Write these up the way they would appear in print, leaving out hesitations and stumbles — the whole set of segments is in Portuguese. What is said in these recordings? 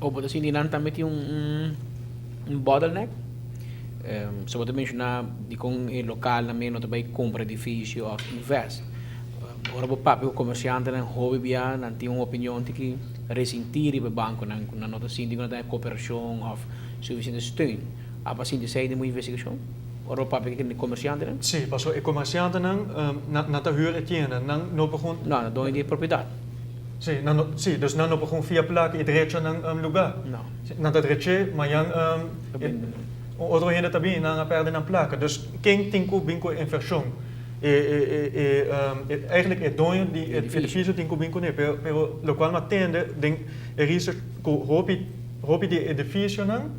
Ou pode assim, não também tem um bottleneck. Se você mencionar de com o local também não também compra edifício ou investe. Ora o papo o comerciante não hobby bia não tem uma opinião de que ressentir o banco não nota síndico não tem cooperação ou suficiente steun. Apa assim de sair de uma investigação. Ora o papo que o comerciante não? Sim, passou o comerciante não tá huur etienne, não begon. Não, não dou de propriedade. Sim, dus não begon via placa e direito ng lugar. Não. Não tá direito, mas outro ainda também não perde na placa. Dus quem tem que vincular inversão eigenlijk het dono die het edifício tem que vincular, pero lo qual matende den research ko hopi die edifício não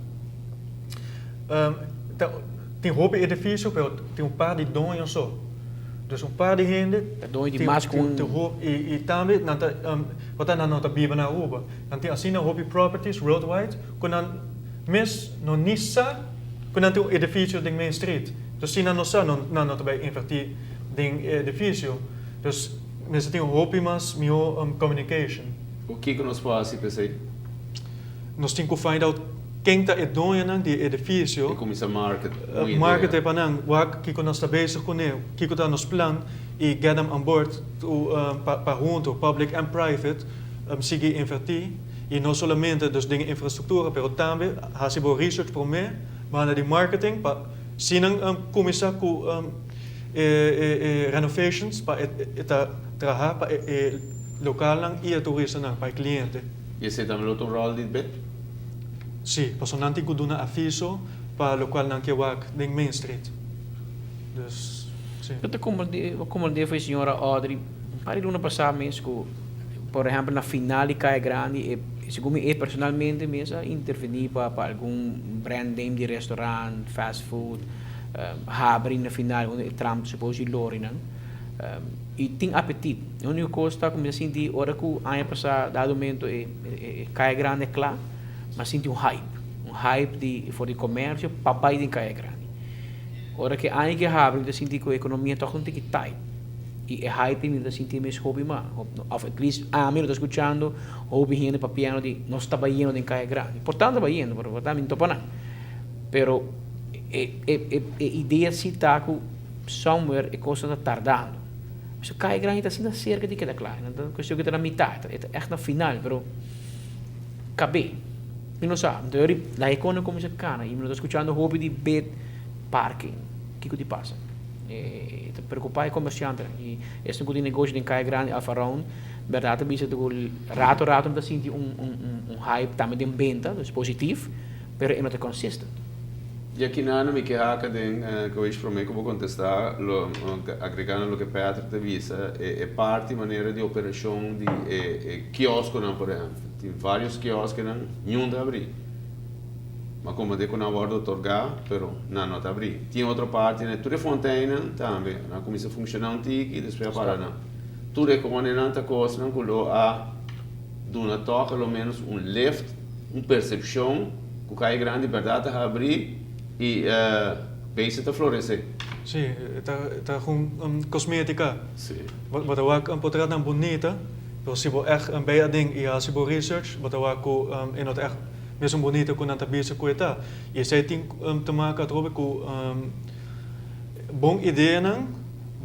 tem hopi edifício, pero tem par de dono só. Dus par de gente dono de mais com e também nanta wat dan nota biba na Aruba. Dan tem assim hopi properties worldwide, quando mes no nissa quando tem edifício de Main Street. Dus sim não nota bij invertir ding edifício. Dus mensen têm hopi mas mio communication. O que nós fazemos, pensei? Nós temos que find out quem está dono de edifício. E começa a market. Market é para não, que nós está bezig com ele, que está nos plan e get them on board para junto, public and private, seguir invertir. E não somente dus dingen infraestrutura, pero também hasibo research por mim, maar de marketing para sinang começar com renovations para trabalhar para local e toeristen para cliente. E você também outro rol de bet? Sim, para não ter que dar aviso para local não que wak de Main Street. Dus sim. Eu como foi a senhora Audrey, para ele não passar mesmo, por exemplo, na final de Caia Grande, segundo eu personalmente mesmo intervenir para algum brand name de restaurante, fast food, abrir na final onde Trump supposto lori não. E tem apetite. A única coisa está como assim de hora que a passar dado momento Caia Grande é claro, mas sente um hype de for de comércio papai de Caia Grande. Hora que a que abre, de sentir que a economia está com tight. E é hype me sentir mais hobby mas of at least a mim estou escutando hobby gente para piano de nós está baiano de Caia Grande. Portanto baiano, por verdade não topa não. Pero ideia se está com somewhere e coisa está tardando. Mas Caia Grande está assim na cerca de cada claro, então questão que está na metade, é echt na final, pero cabe. E não sabe, então a economia começa a cana, e me estou escutando hobby de bed parking, o que passa? Te preocupar com comerciante e este tipo de negócio em Caia Grande afaron verdade bisa do rato tá senti hype também de venda dus positivo pero é não consistent e aqui na me que haka den que eu para mim que vou contestar agregando lo que Pedro te visa é parte maneira de operação de quiosco não por exemplo tem vários quiosques não nenhum de abrir. Mas como dico na bordo otorgar, pero não está abrir. Tinha outra parte, né? Tudo é fontaine também, na começa a funcionar e depois para não. Tudo é como não está coisa, não colo a duna toca pelo menos lift, percepção, que cai grande verdade a abrir e base está florescer. Sim, está com cosmética. Sim. Wat ook portret dan bonita, se você echt een bij ding e se você research, wat ook in het echt mesmo bonito com nanta bisa coita e esse tem te marca com bom ideia não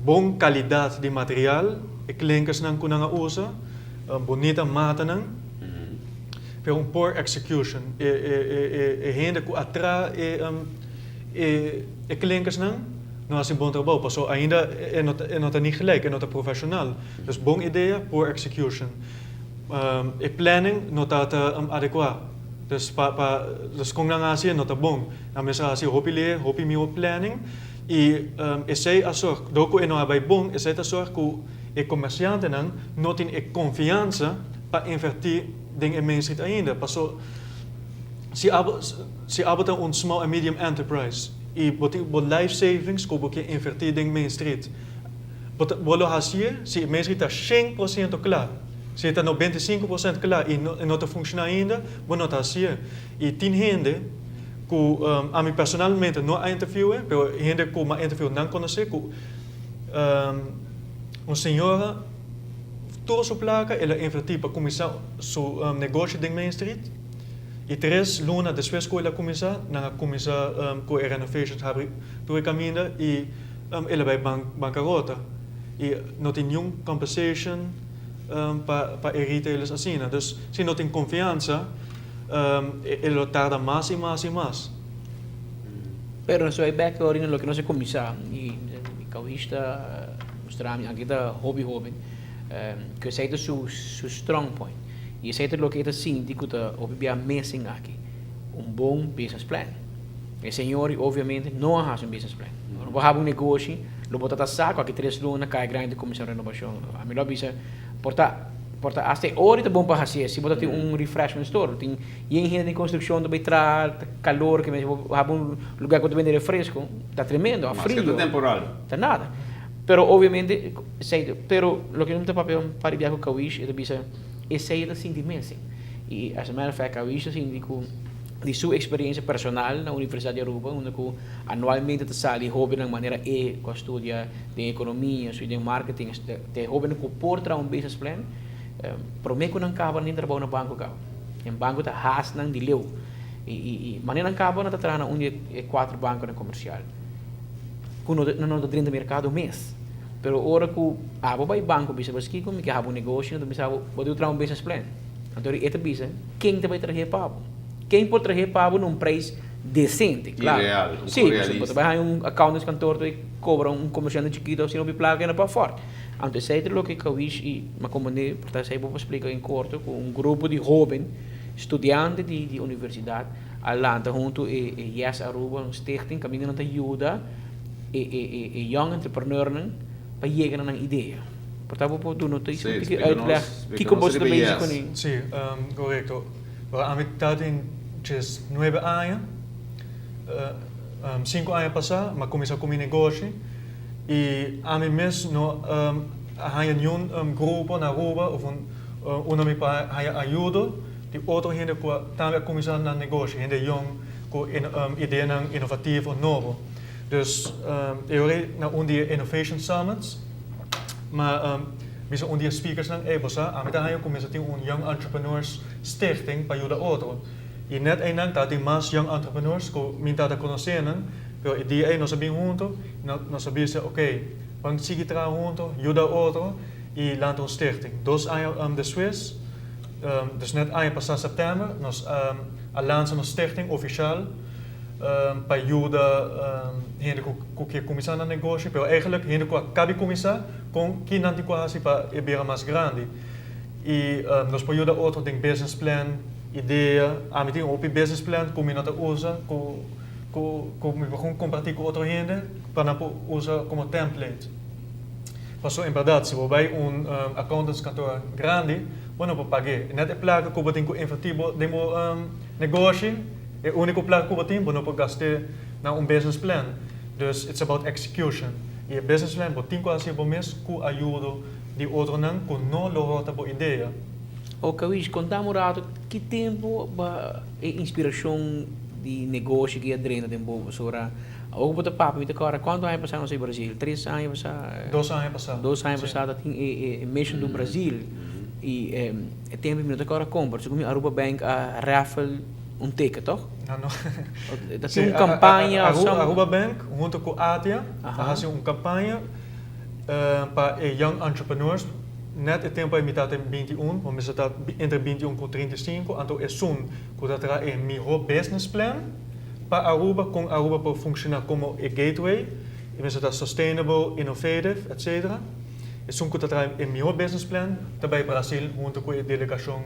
bom qualidade de material e clientes não com nanga usa bonita mata não pero poor execution e gente que atra e clientes não assim bom trabalho passou ainda é nota niet gelijk é nota profissional dus bom ideia poor execution e planning nota adequado. Dus kung na nga siya nota bom, na mesa si hopi mi planning e essay asor doko eno abay bom essay asor ku e comerciante nang notin e confiança para investir ding in Main Street ainda. Paso si abota un small and medium enterprise e bot life savings ku boke investir ding Main Street. Bolo hasia si Main Street tá 100% claro. Se está 95% claro e não está funcionando ainda, não está assim. E tem gente que a mim personalmente não a interview, mas gente que a interview não conhece, que uma senhora toda sua placa ela investiu para começar seu negócio em Main Street. E 3 luna después ko ila kumisa, na kumisa ko renovations habri tuwe caminda e ila bij bancarrota. E não tem nenhum compensation para retailers assim, dus se não tem confiança, ele tarda mais e mais e mais. Pero no soy back ahorita lo que no se comisa y cauista mostrar aqui da hobby que sei su strong point. E sei lo que é assim, digo da obvia missing aqui bom business plan. E senhor, obviamente, não há um business plan. Não vai haver negócio, lo bota saco aqui 3 lunas cai grande comissão de renovação. A melhor bisa porta até hora bom para fazer. Se botar refreshment store, tem engenharia de construção do betrar, calor que mesmo há lugar que vende refresco, tá tremendo, frio. Mas que temporal. Tá nada. Pero obviamente, sei, pero lo que não tem papel para ir com Kawish é bisa esse é assim de mensing. E as a matter of fact, Kawish assim de sua experiência personal na Universidade de Aruba, onde anualmente te sali hobby de maneira com estudia de economia, de marketing, te hobby com portra business plan. Promete que não acaba nem trabalhar no banco cá. Em banco tá has não de leu. E maneira não acaba não tá trana onde 4 bancos no comercial. Kuno não tá dentro do mercado mês. Pero ora que vai banco bisa baski como que há negócio, não bisa pode trabalhar business plan. Então esta bisa quem te vai trazer papo? Quem pode trazer papo num preço decente, claro. Real, sim, você pode vai account cantor e cobra comerciante chiquito, se não placa na para fora. Antes sei lo que Kawish e uma comunidade, portanto sei vou explicar em curto com grupo de jovens estudantes de universidade alanta junto e Yes Aruba stichting caminho na ajuda e young entrepreneur para chegar na ideia. Portanto vou do notícia que uitleg que como você bezig com isso. Sim, correto. A mitad em 9 anos, 5 anos passar, mas comecei com meu negócio e a mim mesmo há um grupo na Aruba ou me para ajuda de outra gente que também começar no negócio, gente jong com ideia inovativa novo. Dus eu na dia Innovation Summits, mas bisa dia speakers nang ebosa, a mita hayo começa tem Young Entrepreneurs Stichting para ajudar outro. E net ainda tá tem mais young entrepreneurs que minta da conhecendo, pero a ideia nós sabemos junto, nós sabemos ok, vamos seguir tra junto, ajudar outro e lançar um stichting. Dos anos de Swiss, dus net ano passado setembro, nós lançamos uma stichting oficial. Para ajudar gente que começar no negócio, mas eigenlijk gente que acaba de começar com que não tem quase para ir mais grande. E nós podemos ajudar outro tem business plan, ideia, a mim tem business plan como nós usa, como vamos compartilhar com outra gente para usar como template. Passou em verdade, se você vai accountants kantoor grande, você não pode pagar. Net é placa que você tem que investir no negócio. E único plano que você tem, você pode gastar na business plan. Dus it's about execution. E o business plan, você tem que fazer o mesmo com a ajuda de outro não, que não logrou a boa ideia. O Kawish, contamos rato, que tempo a inspiração de negócio que adrena de boa sobre o que papo, me agora quanto anos passaram no Brasil? 3 anos passaram? 2 anos passaram. 2 anos passaram tem a mission do Brasil e tempo me agora compra, segundo a Aruba Bank a raffle teken, toch? Não. Dat is campanha. Aruba Bank, junto com a ATIA, faz uma campanha para young entrepreneurs. Net o tempo é metade em 21, vamos estar entre 21 e 35, então é soon que dat er een melhor business plan para Aruba, com Aruba para funcionar como a gateway, e vamos estar sustainable, innovative, etc. É soon que dat er een melhor business plan, também Brasil, junto com a delegação